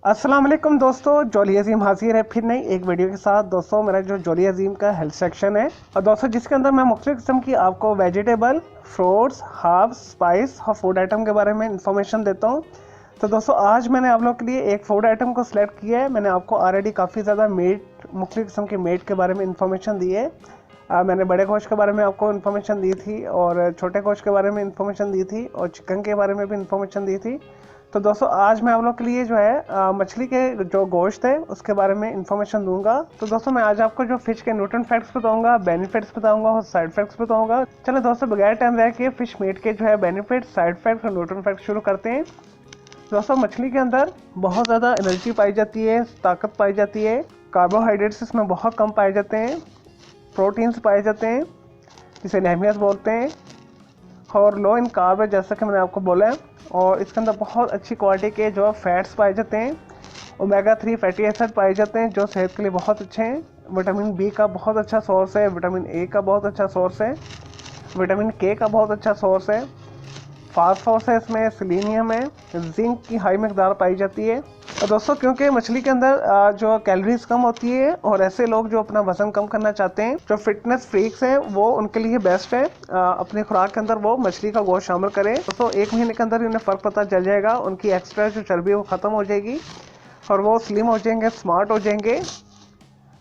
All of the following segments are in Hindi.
अस्सलाम वालेकुम दोस्तों, जॉली अजीम हाजिर है फिर नई एक वीडियो के साथ। दोस्तों मेरा जो जॉली अजीम का हेल्थ सेक्शन है और दोस्तों जिसके अंदर मैं मुख्तलिफ किस्म की आपको वेजिटेबल, फ्रूट्स, हर्ब्स, स्पाइस और फूड आइटम के बारे में इंफॉर्मेशन देता हूँ। तो दोस्तों आज मैंने आप लोग के लिए एक फूड आइटम को सिलेक्ट किया है। मैंने आपको ऑलरेडी काफ़ी ज़्यादा मुख्तलिफ किस्म की मीट के बारे में इंफॉर्मेशन दी है। मैंने बड़े गोश्त के बारे में आपको इन्फॉर्मेशन दी थी और छोटे गोश्त के बारे में इन्फॉर्मेशन दी थी और चिकन के बारे में भी इन्फॉर्मेशन दी थी। तो दोस्तों आज मैं आप लोग के लिए जो है मछली के जो गोश्त है उसके बारे में इन्फॉर्मेशन दूंगा। तो दोस्तों मैं आज आपको जो फिश के न्यूट्रिएंट फैक्ट्स बताऊंगा, बेनिफिट्स बताऊंगा और साइड फैक्ट्स बताऊंगा। चलो दोस्तों बगैर टाइम रह के फिश मीट के जो है बेनिफिट्स, साइड फैक्ट्स और न्यूट्रिएंट फैक्ट्स शुरू करते हैं। दोस्तों मछली के अंदर बहुत ज़्यादा एनर्जी पाई जाती है, ताकत पाई जाती है, कार्बोहाइड्रेट्स इसमें बहुत कम पाए जाते हैं, प्रोटीन्स पाए जाते हैं जिसे नेहमियत बोलते हैं, और लो इन कार्ब है जैसा कि मैंने आपको बोला है। और इसके अंदर बहुत अच्छी क्वालिटी के जो फैट्स पाए जाते हैं, ओमेगा 3 फैटी एसिड पाए जाते हैं जो सेहत के लिए बहुत अच्छे हैं। विटामिन बी का बहुत अच्छा सोर्स है, विटामिन ए का बहुत अच्छा सोर्स है, विटामिन के का बहुत अच्छा सोर्स है, फास्फोरस है, इसमें सेलेनियम है, जिंक की हाई मकदार पाई जाती है। और दोस्तों क्योंकि मछली के अंदर जो कैलोरीज कम होती है और ऐसे लोग जो अपना वजन कम करना चाहते हैं, जो फिटनेस फ्रीक्स हैं, वो उनके लिए बेस्ट है अपने खुराक के अंदर वो मछली का गोश्त शामिल करें। दोस्तों 1 महीने के अंदर उन्हें फ़र्क पता चल जाएगा, उनकी एक्स्ट्रा जो चर्बी है वो ख़त्म हो जाएगी और वो स्लिम हो जाएंगे, स्मार्ट हो जाएंगे।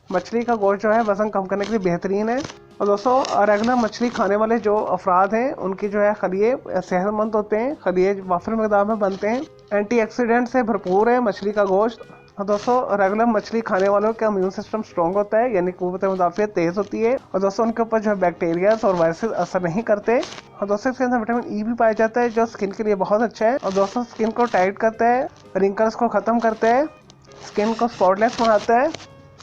मछली का गोश्त जो है वज़न कम करने के लिए बेहतरीन है। और दोस्तों रेगुलर मछली खाने वाले जो अफराद हैं उनकी जो है खलिए सेहतमंद होते हैं, खलिए वाफिर मकदार में बनते हैं, एंटीऑक्सीडेंट से भरपूर है मछली का गोश्त। और दोस्तों रेगुलर मछली खाने वालों का इम्यून सिस्टम स्ट्रॉन्ग होता है, यानी क़ुव्वत मुदाफ़ियत तेज़ होती है और दोस्तों उनके ऊपर जो है बैक्टीरिया और वायरसेस असर नहीं करते। और दोस्तों इसके अंदर विटामिन ई भी पाया जाता है जो स्किन के लिए बहुत अच्छा है और दोस्तों स्किन को टाइट करता है, रिंकल्स को ख़त्म करता है, स्किन को स्पॉटलेस बनाता है।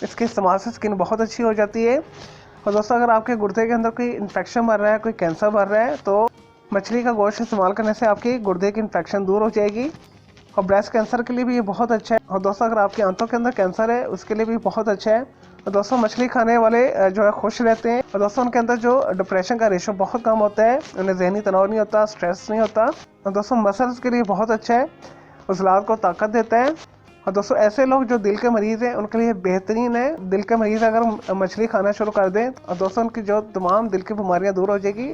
इसके इस्तेमाल से स्किन बहुत अच्छी हो जाती है। और दोस्तों अगर आपके गुर्दे के अंदर कोई इन्फेक्शन बढ़ रहा है, कोई कैंसर बढ़ रहा है, तो मछली का गोश्त इस्तेमाल करने से आपकी गुर्दे की इन्फेक्शन दूर हो जाएगी। और ब्रेस्ट कैंसर के लिए भी ये बहुत अच्छा है। और दोस्तों अगर आपकी आंतों के अंदर कैंसर है उसके लिए भी बहुत अच्छा है। और दोस्तों मछली खाने वाले जो है खुश रहते हैं और दोस्तों उनके अंदर जो डिप्रेशन का रेशो बहुत कम होता है, उन्हें जहनी तनाव नहीं होता, स्ट्रेस नहीं होता। और दोस्तों मसल्स के लिए बहुत अच्छा है, उज़लात को ताकत देता है। और दोस्तों ऐसे लोग जो दिल के मरीज़ हैं उनके लिए बेहतरीन है। दिल के मरीज़ अगर मछली खाना शुरू कर दें और दोस्तों उनकी जो तमाम दिल की बीमारियां दूर हो जाएगी।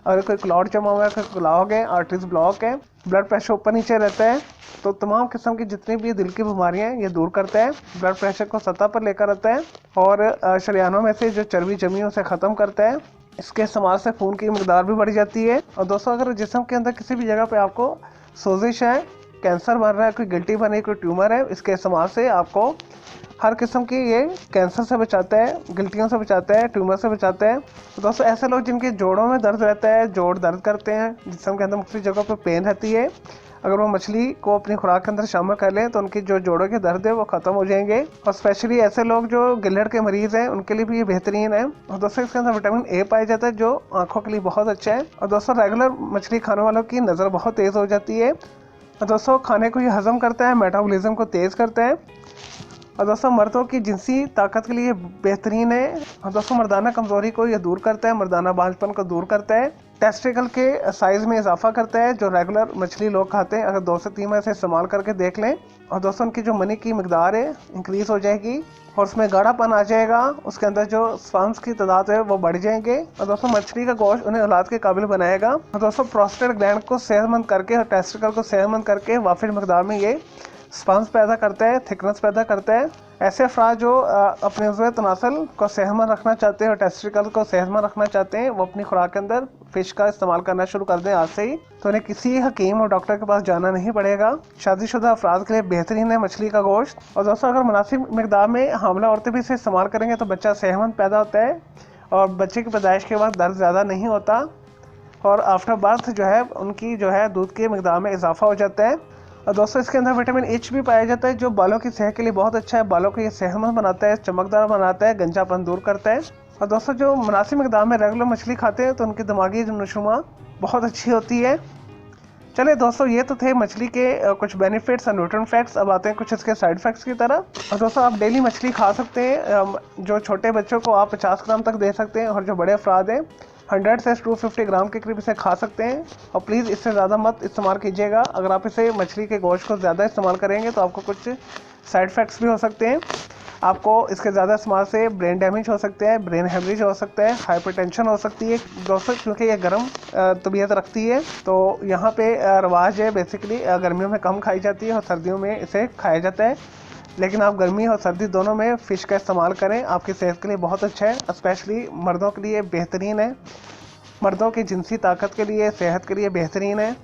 अगर कोई क्लॉट जमा हुआ है, कोई क्लॉग है, आर्टरीज ब्लॉक है, ब्लड प्रेशर ऊपर नीचे रहता है, तो तमाम किस्म की जितनी भी दिल की बीमारियां हैं ये दूर करता है, ब्लड प्रेशर को सतह पर लेकर आता है और शरीयानों में से जो चर्बी जमी उसे ख़त्म करता है। इसके इस्तेमाल से खून की मकदार भी बढ़ जाती है। और दोस्तों अगर जिस्म के अंदर किसी भी जगह पर आपको सोजिश है, कैंसर बन रहा है, कोई गिल्टी बन रही है, कोई ट्यूमर है, इसके इस्तेमाल से आपको हर किस्म की ये कैंसर से बचाता है, गिल्टियों से बचाता है, ट्यूमर से बचाता है। तो दोस्तों ऐसे लोग जिनके जोड़ों में दर्द रहता है, जोड़ दर्द करते हैं, जिस्म के अंदर मुख्तलिफ जगहों पर पेन रहती है, अगर वो मछली को अपनी खुराक के अंदर शामिल कर लें तो उनकी जो जोड़ों के दर्द है वो ख़त्म हो जाएंगे। और स्पेशली ऐसे लोग जो गिल्हड़ के मरीज़ हैं उनके लिए भी ये बेहतरीन है। और दोस्तों इसके अंदर विटामिन ए पाया जाता है जो आँखों के लिए बहुत अच्छा है। और दोस्तों रेगुलर मछली खाने वालों की नज़र बहुत तेज़ हो जाती है। और दोस्तों खाने को ये हज़म करता है, मेटाबॉलिज्म को तेज़ करता है। और दोस्तों मर्दों की जिनसी ताकत के लिए बेहतरीन है। और दोस्तों मर्दाना कमज़ोरी को ये दूर करता है, मर्दाना बांझपन को दूर करता है, टेस्टिकल के साइज़ में इजाफा करता है। जो रेगुलर मछली लोग खाते हैं अगर 2 से 3 माह से इस्तेमाल करके देख लें और दोस्तों उनकी जो मनी की मकदार है इंक्रीज़ हो जाएगी और उसमें गाढ़ापन आ जाएगा, उसके अंदर जो स्पर्म्स की तादाद है वो बढ़ जाएंगे। और दोस्तों मछली का गोश्त उन्हें औलाद के काबिल बनाएगा। और दोस्तों प्रोस्टेट ग्लैंड को सेहतमंद करके और टेस्टिकल को सेहतमंद करके वाफिर मकदार में ये स्पर्म्स पैदा करता है, थिकनेस पैदा करता है। ऐसे अफराद जो अपने उज़्व तनासल को सेहतमंद रखना चाहते हैं और टेस्टिकल को सेहतमंद रखना चाहते हैं, वो अपनी खुराक के अंदर फ़िश का इस्तेमाल करना शुरू कर दें आज से ही, तो उन्हें किसी हकीम और डॉक्टर के पास जाना नहीं पड़ेगा। शादीशुदा अफराद के लिए बेहतरीन है मछली का गोश्त। और दोस्तों अगर मुनासिब मकदार में हामिला औरतें भी इसे इस्तेमाल करेंगे तो बच्चा सेहतमंद पैदा होता है और बच्चे की पैदाइश के बाद दर्द ज़्यादा नहीं होता और आफ्टर बर्थ जो है उनकी जो है दूध की मकदार में इजाफा हो जाता है। और दोस्तों इसके अंदर विटामिन एच भी पाया जाता है जो बालों की सेहत के लिए बहुत अच्छा है, बालों को ये सेहतमंद बनाता है, चमकदार बनाता है, गंजापन दूर करता है। और दोस्तों जो मुनासिब मकदार में रेगुलर मछली खाते हैं तो उनकी दिमागी नशोमा बहुत अच्छी होती है। चलिए दोस्तों ये तो थे मछली के कुछ बेनिफिट्स और न्यूट्रिएंट फैक्ट्स। अब आते हैं कुछ इसके साइड फैक्ट्स की तरह। और दोस्तों आप डेली मछली खा सकते हैं। जो छोटे बच्चों को आप 50 ग्राम तक दे सकते हैं और जो बड़े अफराद हैं 100 से 250 ग्राम के करीब इसे खा सकते हैं। और प्लीज़ इससे ज़्यादा मत इस्तेमाल कीजिएगा। अगर आप इसे मछली के गोश्त को ज़्यादा इस्तेमाल करेंगे तो आपको कुछ साइड इफ़ेक्ट्स भी हो सकते हैं। आपको इसके ज़्यादा इस्तेमाल से ब्रेन डैमेज हो सकते हैं, ब्रेन हेमरेज हो सकता है, हाइपरटेंशन हो सकती है दोस्तों, क्योंकि ये गर्म तबीयत रखती है। तो यहाँ पे रवाज है बेसिकली गर्मियों में कम खाई जाती है और सर्दियों में इसे खाया जाता है। लेकिन आप गर्मी और सर्दी दोनों में फ़िश का इस्तेमाल करें, आपकी सेहत के लिए बहुत अच्छा है। स्पेशली मर्दों के लिए बेहतरीन है, मर्दों की जिनसी ताकत के लिए, सेहत के लिए बेहतरीन है।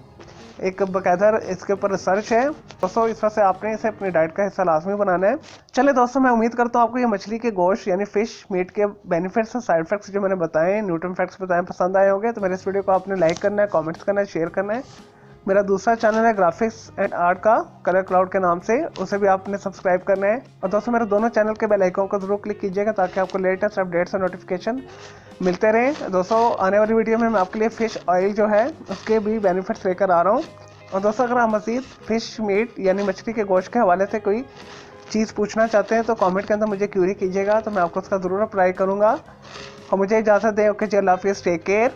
एक बाकायदा इसके ऊपर रिसर्च है दोस्तों, इस वजह से आपने इसे अपनी डाइट का हिस्सा लाजमी बनाना है। चले दोस्तों, मैं उम्मीद करता हूँ आपको ये मछली के गोश्त यानी फ़िश मीट के बेनिफिट्स और साइड इफेक्ट्स जो मैंने बताए, न्यूट्रिएंट फैक्ट्स बताए, पसंद आए होंगे। तो मेरे इस वीडियो को आपने लाइक करना है, कमेंट्स करना है, शेयर करना है। मेरा दूसरा चैनल है ग्राफिक्स एंड आर्ट का, कलर क्लाउड के नाम से, उसे भी आपने सब्सक्राइब करना है। और दोस्तों मेरे दोनों चैनल के बेल आइकन को जरूर क्लिक कीजिएगा ताकि आपको लेटेस्ट अपडेट्स और नोटिफिकेशन मिलते रहें। दोस्तों आने वाली वीडियो में मैं आपके लिए फ़िश ऑयल जो है उसके भी बेनिफिट्स लेकर आ रहा हूँ। और दोस्तों अगर आप मज़ीद फ़िश मीट यानी मछली के गोश्त के हवाले से कोई चीज़ पूछना चाहते हैं तो कमेंट के अंदर मुझे क्यूरी कीजिएगा, तो मैं आपको उसका ज़रूर अप्लाई करूँगा। और मुझे इजाज़त दें। ओके जी, अल्लाह हाफिज़, टेक केयर।